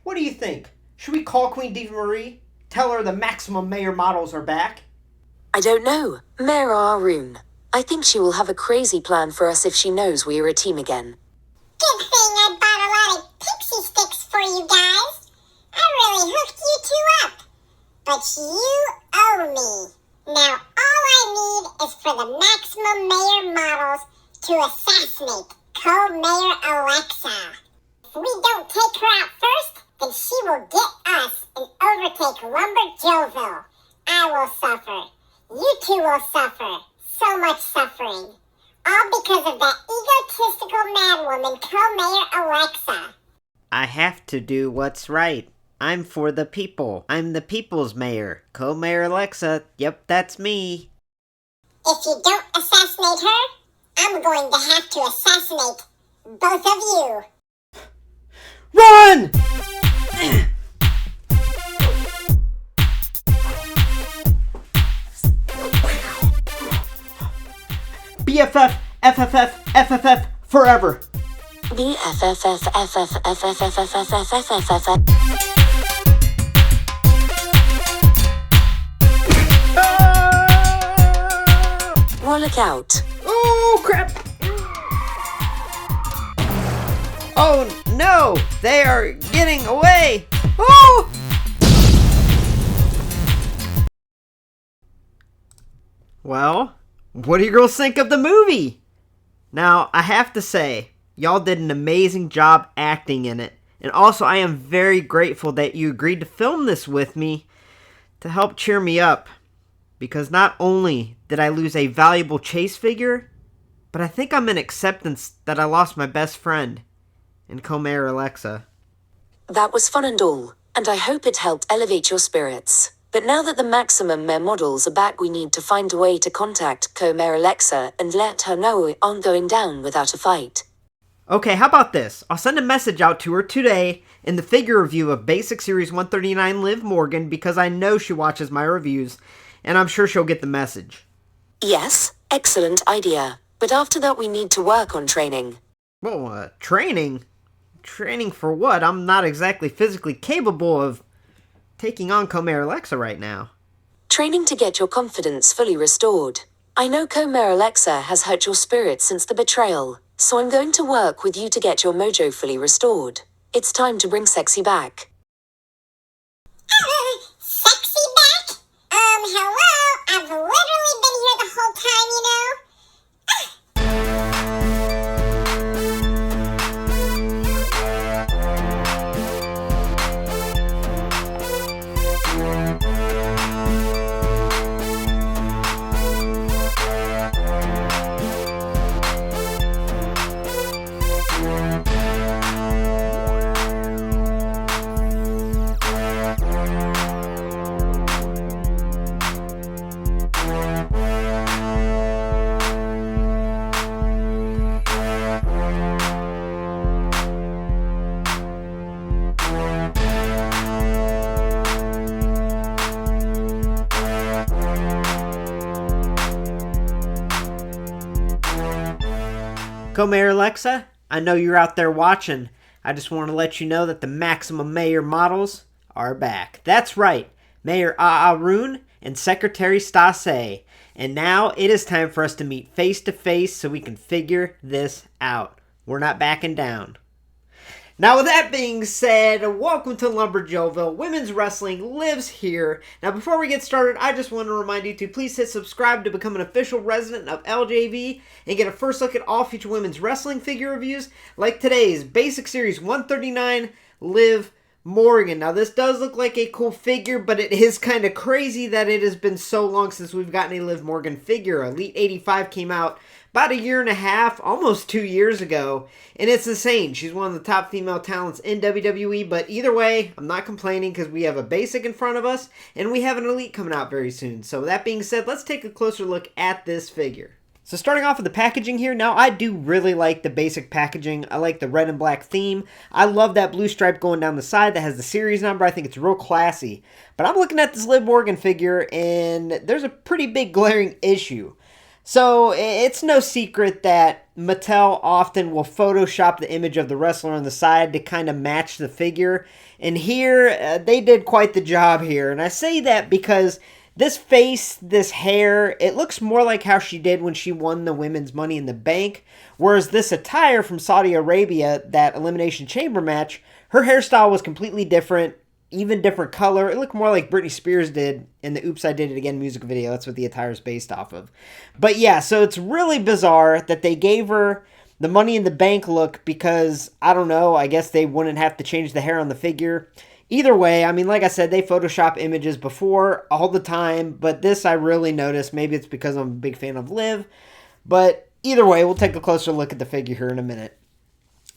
What do you think? Should we call Queen Diva Marie? Tell her the Maximum Mayor models are back? I don't know, Mayor Arun. I think she will have a crazy plan for us if she knows we are a team again. Good thing I bought a lot of pixie sticks for you guys. I really hooked you two up. But you owe me. Now all I need is for the Maximum Mayor models to assassinate Co-Mayor Alexa. If we don't take her out first, then she will get us and overtake LumberJillville. I will suffer. You two will suffer. So much suffering. All because of that egotistical madwoman Co-Mayor Alexa. I have to do what's right. I'm for the people. I'm the people's mayor. Co-Mayor Alexa. Yep, that's me. If you don't assassinate her, I'm going to have to assassinate both of you. Run! BFF, FFF, FFF, forever. Well, look out. Oh, crap! Oh, no! They are getting away! Oh! Well, what do you girls think of the movie? Now, I have to say, y'all did an amazing job acting in it. And also, I am very grateful that you agreed to film this with me to help cheer me up. Because not only did I lose a valuable chase figure, but I think I'm in acceptance that I lost my best friend in Co-Mayor Alexa. That was fun and all, and I hope it helped elevate your spirits. But now that the Maximum Mayor models are back, we need to find a way to contact Co-Mayor Alexa and let her know we aren't going down without a fight. Okay, how about this? I'll send a message out to her today in the figure review of Basic Series 139 Liv Morgan because I know she watches my reviews, and I'm sure she'll get the message. Yes, excellent idea. But after that we need to work on training. Well, training? Training for what? I'm not exactly physically capable of taking on Co-Mayor Alexa right now. Training to get your confidence fully restored. I know Co-Mayor Alexa has hurt your spirit since the betrayal, so I'm going to work with you to get your mojo fully restored. It's time to bring sexy back. Sexy back? Hello? I've literally been here the whole time, you know? Co-Mayor Alexa, I know you're out there watching. I just want to let you know that the Maximum Mayor models are back. That's right, Mayor Arun and Secretary Sta.çé. And now it is time for us to meet face to face so we can figure this out. We're not backing down. Now, with that being said, welcome to LumberJillville. Women's Wrestling lives here. Now, before we get started, I just want to remind you to please hit subscribe to become an official resident of LJV and get a first look at all future women's wrestling figure reviews, like today's Basic Series 139 Liv Morgan. Now, this does look like a cool figure, but it is kind of crazy that it has been so long since we've gotten a Liv Morgan figure. Elite 85 came out about a year and a half, almost 2 years ago, and it's insane. She's one of the top female talents in WWE, but either way, I'm not complaining because we have a Basic in front of us, and we have an Elite coming out very soon. So with that being said, let's take a closer look at this figure. So starting off with the packaging here, now I do really like the Basic packaging. I like the red and black theme. I love that blue stripe going down the side that has the series number. I think it's real classy. But I'm looking at this Liv Morgan figure, and there's a pretty big glaring issue. So it's no secret that Mattel often will Photoshop the image of the wrestler on the side to kind of match the figure. And here, they did quite the job here. And I say that because this face, this hair, it looks more like how she did when she won the women's Money in the Bank. Whereas this attire from Saudi Arabia, that Elimination Chamber match, her hairstyle was completely different. Even different color. It looked more like Britney Spears did in the Oops, I Did It Again music video. That's what the attire is based off of. But yeah, so it's really bizarre that they gave her the Money in the Bank look because, I don't know, I guess they wouldn't have to change the hair on the figure. Either way, I mean, like I said, they Photoshop images before all the time, but this I really noticed. Maybe it's because I'm a big fan of Liv. But either way, we'll take a closer look at the figure here in a minute.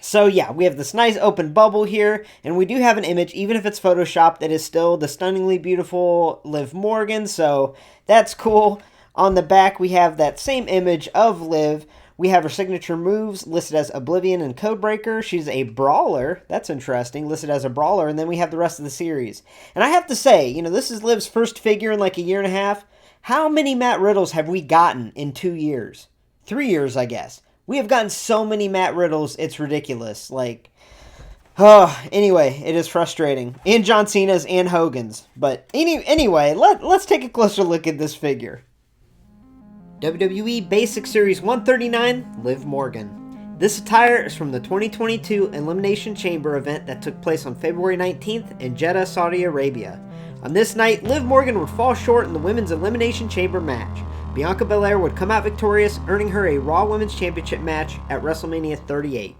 So yeah, we have this nice open bubble here, and we do have an image, even if it's photoshopped, that is still the stunningly beautiful Liv Morgan, so that's cool. On the back, we have that same image of Liv. We have her signature moves listed as Oblivion and Codebreaker. She's a brawler. That's interesting, listed as a brawler, and then we have the rest of the series. And I have to say, you know, this is Liv's first figure in like a year and a half. How many Matt Riddles have we gotten in 2 years? 3 years, I guess. We have gotten so many Matt Riddles, it's ridiculous. Like, anyway, it is frustrating. And John Cena's and Hogan's. But anyway, let's take a closer look at this figure. WWE Basic Series 139, Liv Morgan. This attire is from the 2022 Elimination Chamber event that took place on February 19th in Jeddah, Saudi Arabia. On this night, Liv Morgan would fall short in the Women's Elimination Chamber match. Bianca Belair would come out victorious, earning her a Raw Women's Championship match at WrestleMania 38.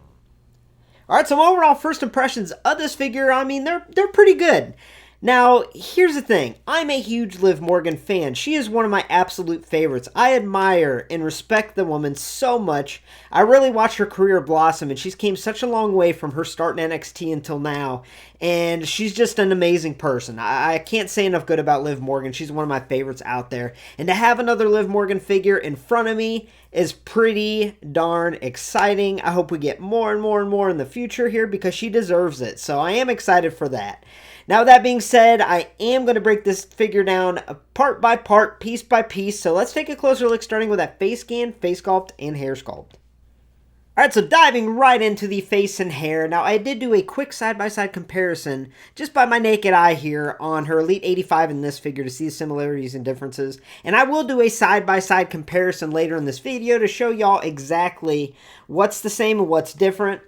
Alright, so overall first impressions of this figure, I mean, they're pretty good. Now, here's the thing. I'm a huge Liv Morgan fan. She is one of my absolute favorites. I admire and respect the woman so much. I really watched her career blossom, and she's came such a long way from her start in NXT until now. And she's just an amazing person. I can't say enough good about Liv Morgan. She's one of my favorites out there. And to have another Liv Morgan figure in front of me is pretty darn exciting. I hope we get more and more and more in the future here because she deserves it. So I am excited for that. Now, that being said, I am going to break this figure down part by part, piece by piece. So let's take a closer look, starting with that face scan, face sculpt, and hair sculpt. Alright, so diving right into the face and hair. Now, I did do a quick side-by-side comparison, just by my naked eye here, on her Elite 85 and this figure to see the similarities and differences. And I will do a side-by-side comparison later in this video to show y'all exactly what's the same and what's different.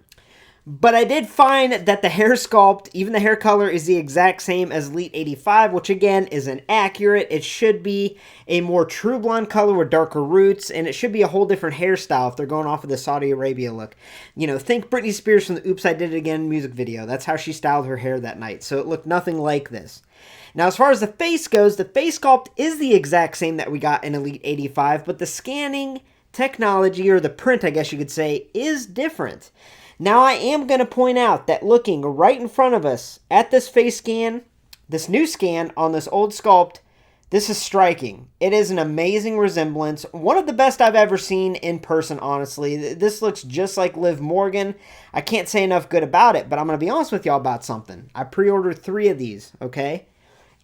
But I did find that the hair sculpt, even the hair color, is the exact same as Elite 85, which again is inaccurate. It should be a more true blonde color with darker roots, and it should be a whole different hairstyle if they're going off of the Saudi Arabia look. You know, think Britney Spears from the Oops, I Did It Again music video. That's how she styled her hair that night, so it looked nothing like this. Now, as far as the face goes, the face sculpt is the exact same that we got in Elite 85, but the scanning technology, or the print, I guess you could say, is different. Now, I am going to point out that looking right in front of us at this face scan, this new scan on this old sculpt, this is striking. It is an amazing resemblance. One of the best I've ever seen in person, honestly. This looks just like Liv Morgan. I can't say enough good about it, but I'm going to be honest with y'all about something. I pre-ordered 3 of these, okay?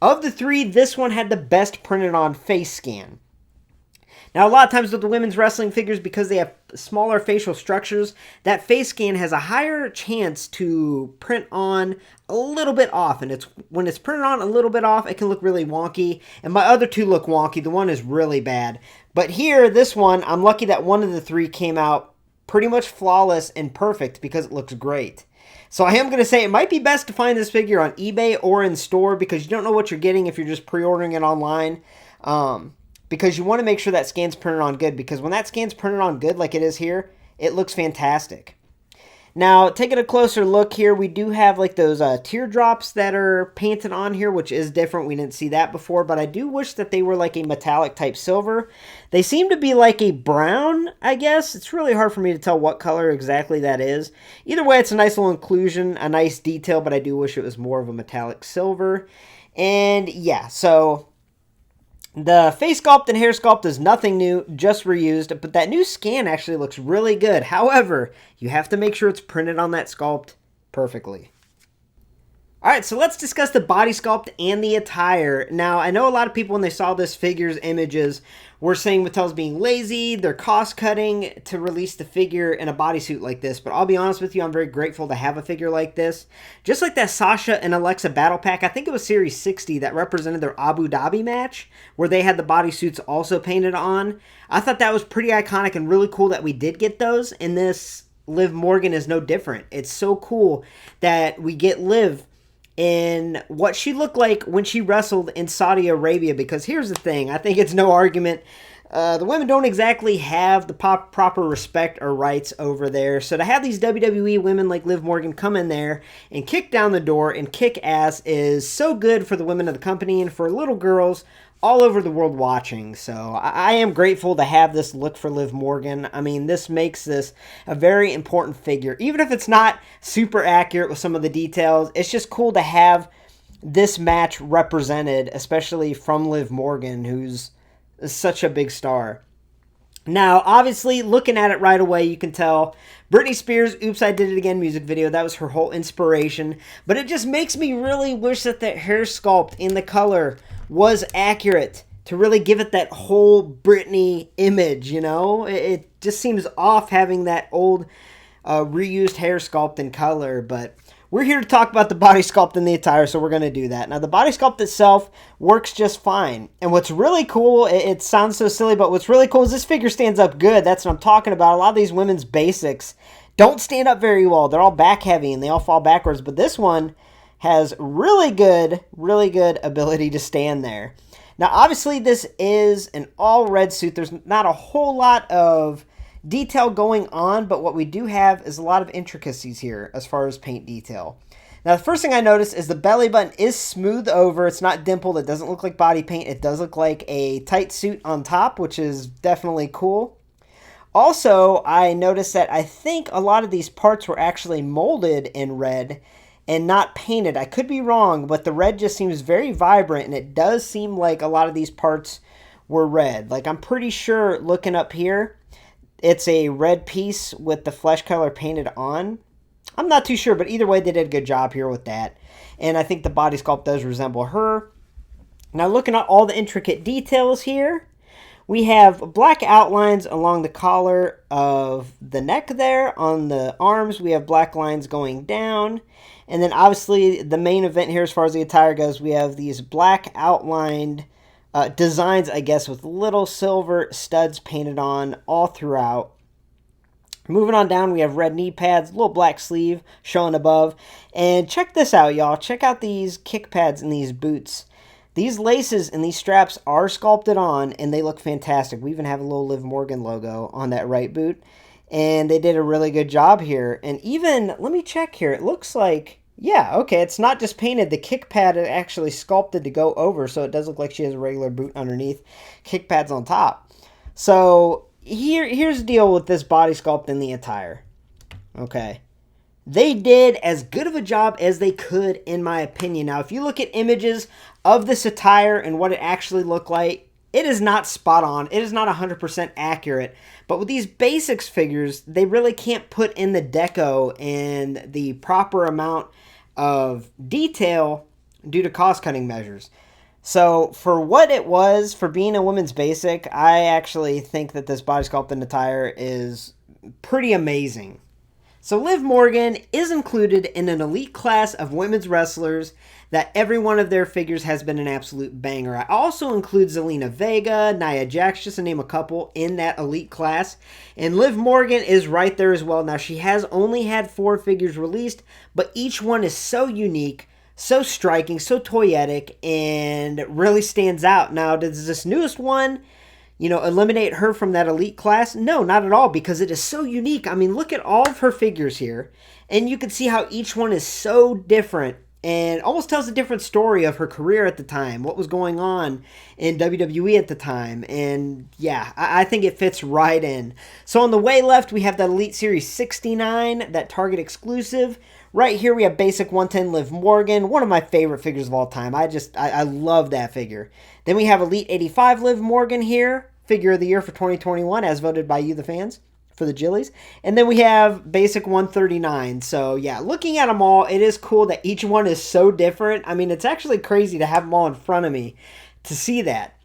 Of the 3, this one had the best printed on face scan. Now, a lot of times with the women's wrestling figures, because they have smaller facial structures, that face scan has a higher chance to print on a little bit off. And when it's printed on a little bit off, it can look really wonky. And my other 2 look wonky. The one is really bad. But here, this one, I'm lucky that one of the 3 came out pretty much flawless and perfect because it looks great. So I am going to say it might be best to find this figure on eBay or in store because you don't know what you're getting if you're just pre-ordering it online. Because you want to make sure that scan's printed on good, because when that scan's printed on good like it is here, it looks fantastic. Now, taking a closer look here, we do have like those teardrops that are painted on here, which is different. We didn't see that before, but I do wish that they were like a metallic type silver. They seem to be like a brown, I guess. It's really hard for me to tell what color exactly that is. Either way, it's a nice little inclusion, a nice detail, but I do wish it was more of a metallic silver. And yeah, so the face sculpt and hair sculpt is nothing new, just reused, but that new scan actually looks really good. However, you have to make sure it's printed on that sculpt perfectly. Alright, so let's discuss the body sculpt and the attire. Now, I know a lot of people, when they saw this figure's images, were saying Mattel's being lazy, they're cost-cutting to release the figure in a bodysuit like this, but I'll be honest with you, I'm very grateful to have a figure like this. Just like that Sasha and Alexa battle pack, I think it was Series 60 that represented their Abu Dhabi match, where they had the bodysuits also painted on. I thought that was pretty iconic and really cool that we did get those, and this Liv Morgan is no different. It's so cool that we get Liv in what she looked like when she wrestled in Saudi Arabia, because here's the thing, I think it's no argument, the women don't exactly have the proper respect or rights over there, so to have these WWE women like Liv Morgan come in there and kick down the door and kick ass is so good for the women of the company and for little girls all over the world watching. So I am grateful to have this look for Liv Morgan. I mean, this makes this a very important figure. Even if it's not super accurate with some of the details, it's just cool to have this match represented, especially from Liv Morgan, who's such a big star. Now, obviously, looking at it right away, you can tell Britney Spears' Oops, I Did It Again music video, that was her whole inspiration. But it just makes me really wish that the hair sculpt in the color was accurate to really give it that whole Britney image, you know? It just seems off having that old reused hair sculpt in color, but we're here to talk about the body sculpt and the attire, so we're going to do that. Now, the body sculpt itself works just fine. And what's really cool, it sounds so silly, but what's really cool is this figure stands up good. That's what I'm talking about. A lot of these women's basics don't stand up very well. They're all back heavy and they all fall backwards, but this one has really good ability to stand there. Now, obviously, this is an all red suit. There's not a whole lot of detail going on, but what we do have is a lot of intricacies here as far as paint detail. Now, the first thing I noticed is the belly button is smooth over. It's not dimpled. It doesn't look like body paint. It does look like a tight suit on top, which is definitely cool. Also, I noticed that I think a lot of these parts were actually molded in red and not painted. I could be wrong, but the red just seems very vibrant, and it does seem like a lot of these parts were red. Like, I'm pretty sure, looking up here, it's a red piece with the flesh color painted on. I'm not too sure, but either way, they did a good job here with that. And I think the body sculpt does resemble her. Now, looking at all the intricate details here, we have black outlines along the collar of the neck there. On the arms, we have black lines going down. And then, obviously, the main event here, as far as the attire goes, we have these black outlined designs, I guess, with little silver studs painted on all throughout. Moving on down, we have red knee pads, little black sleeve showing above. And check this out, y'all. Check out these kick pads and these boots. These laces and these straps are sculpted on, and they look fantastic. We even have a little Liv Morgan logo on that right boot. And they did a really good job here. And even, let me check here. It looks like, yeah, okay, it's not just painted. The kick pad is actually sculpted to go over, so it does look like she has a regular boot underneath. Kick pads on top. So here's the deal with this body sculpt and the attire. Okay. They did as good of a job as they could, in my opinion. Now, if you look at images of this attire and what it actually looked like, it is not spot on. It is not 100% accurate. But with these basics figures, they really can't put in the deco and the proper amount of detail due to cost-cutting measures. So for what it was, for being a women's basic, I actually think that this body sculpt and attire is pretty amazing. So Liv Morgan is included in an elite class of women's wrestlers that every one of their figures has been an absolute banger. I also include Zelina Vega, Nia Jax, just to name a couple, in that elite class. And Liv Morgan is right there as well. Now, she has only had 4 figures released, but each one is so unique, so striking, so toyetic, and really stands out. Now, does this newest one, eliminate her from that elite class? No, not at all, because it is so unique. I mean, look at all of her figures here, and you can see how each one is so different and almost tells a different story of her career at the time, what was going on in WWE at the time. And yeah, I think it fits right in. So on the way left, we have that Elite Series 69, that Target exclusive. Right here, we have Basic 110 Liv Morgan, one of my favorite figures of all time. I love that figure. Then we have Elite 85 Liv Morgan here, Figure of the Year for 2021, as voted by you, the fans. for the Jillies. And then we have Basic 139. So yeah, looking at them all, it is cool that each one is so different. I mean, it's actually crazy to have them all in front of me to see that.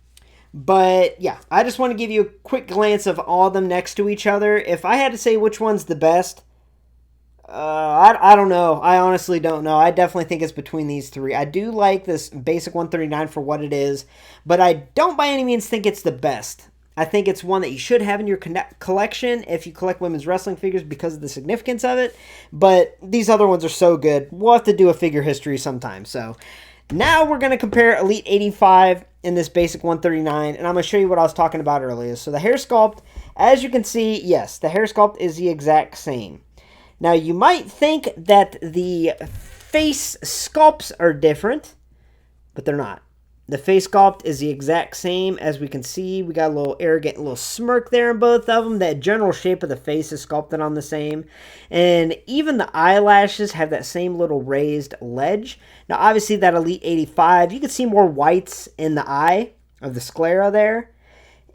But yeah, I just want to give you a quick glance of all of them next to each other. If I had to say which one's the best, I don't know. I honestly don't know. I definitely think it's between these three. I do like this Basic 139 for what it is, but I don't by any means think it's the best. I think it's one that you should have in your collection if you collect women's wrestling figures because of the significance of it. But these other ones are so good. We'll have to do a figure history sometime. So now we're going to compare Elite 85 in this Basic 139, and I'm going to show you what I was talking about earlier. So the hair sculpt, as you can see, yes, the hair sculpt is the exact same. Now, you might think that the face sculpts are different, but they're not. The face sculpt is the exact same. As we can see, we got a little arrogant little smirk there in both of them. That general shape of the face is sculpted on the same. And even the eyelashes have that same little raised ledge. Now, obviously, that Elite 85, you can see more whites in the eye of the sclera there.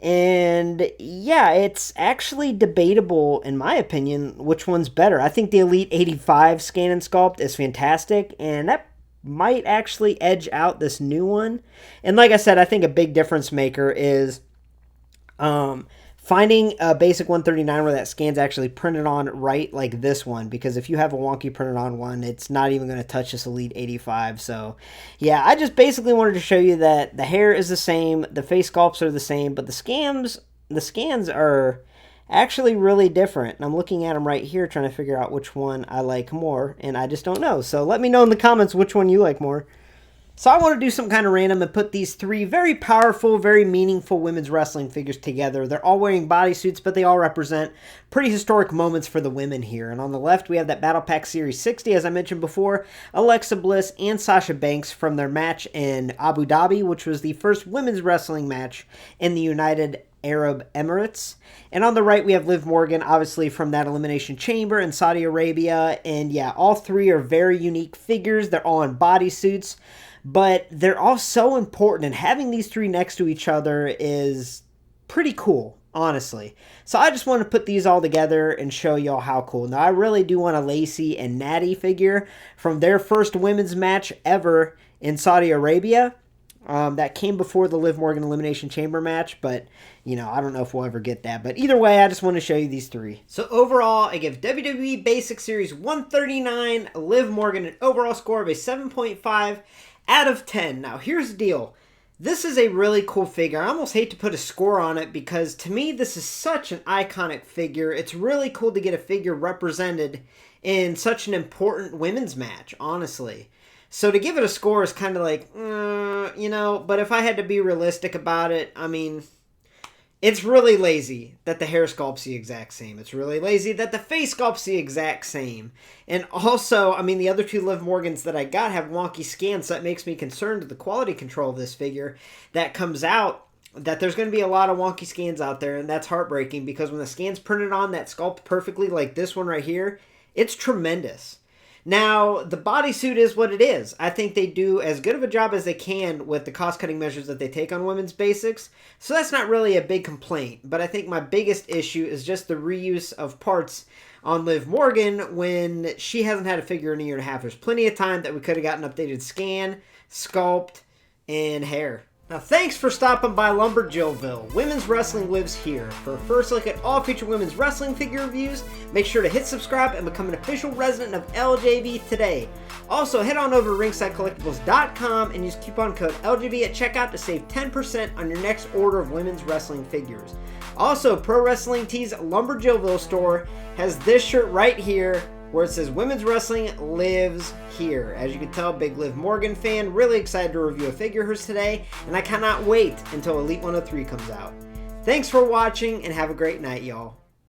And yeah, it's actually debatable, in my opinion, which one's better. I think the Elite 85 scan and sculpt is fantastic, and that might actually edge out this new one. And like I said, I think a big difference maker is finding a Basic 139 where that scan's actually printed on right like this one, because if you have a wonky printed on one, it's not even going to touch this Elite 85. So yeah, I just basically wanted to show you that the hair is the same, the face sculpts are the same, but the scans are actually really different. And I'm looking at them right here trying to figure out which one I like more, and I just don't know. So let me know in the comments which one you like more. So I want to do some kind of random and put these three very powerful, very meaningful women's wrestling figures together. They're all wearing bodysuits, but they all represent pretty historic moments for the women here. And on the left, we have that Battle Pack Series 60, as I mentioned before, Alexa Bliss and Sasha Banks from their match in Abu Dhabi, which was the first women's wrestling match in the United Arab Emirates. And on the right, we have Liv Morgan, obviously from that Elimination Chamber in Saudi Arabia. And yeah, all three are very unique figures. They're all in bodysuits, but they're all so important, and having these three next to each other is pretty cool, honestly. So I just want to put these all together and show y'all how cool. Now, I really do want a Lacey and Natty figure from their first women's match ever in Saudi Arabia. That came before the Liv Morgan Elimination Chamber match, but, you know, I don't know if we'll ever get that. But either way, I just want to show you these three. So overall, I give WWE Basic Series 139 Liv Morgan an overall score of a 7.5 out of 10. Now, here's the deal. This is a really cool figure. I almost hate to put a score on it because, to me, this is such an iconic figure. It's really cool to get a figure represented in such an important women's match, honestly. So to give it a score is kind of like, you know, but if I had to be realistic about it, I mean, it's really lazy that the hair sculpt's the exact same. It's really lazy that the face sculpt's the exact same. And also, I mean, the other two Liv Morgans that I got have wonky scans, so that makes me concerned with the quality control of this figure that comes out, that there's going to be a lot of wonky scans out there, and that's heartbreaking because when the scan's printed on that sculpt perfectly like this one right here, it's tremendous. Now, the bodysuit is what it is. I think they do as good of a job as they can with the cost-cutting measures that they take on women's basics, so that's not really a big complaint. But I think my biggest issue is just the reuse of parts on Liv Morgan when she hasn't had a figure in a year and a half. There's plenty of time that we could have gotten updated scan, sculpt, and hair. Now, thanks for stopping by LumberJillville. Women's Wrestling lives here. For a first look at all future women's wrestling figure reviews, make sure to hit subscribe and become an official resident of LJV today. Also, head on over to ringsidecollectibles.com and use coupon code LJV at checkout to save 10% on your next order of women's wrestling figures. Also, Pro Wrestling Tees LumberJillville store has this shirt right here where it says Women's Wrestling Lives Here. As you can tell, big Liv Morgan fan, really excited to review a figure of hers today, and I cannot wait until Elite 103 comes out. Thanks for watching, and have a great night, y'all.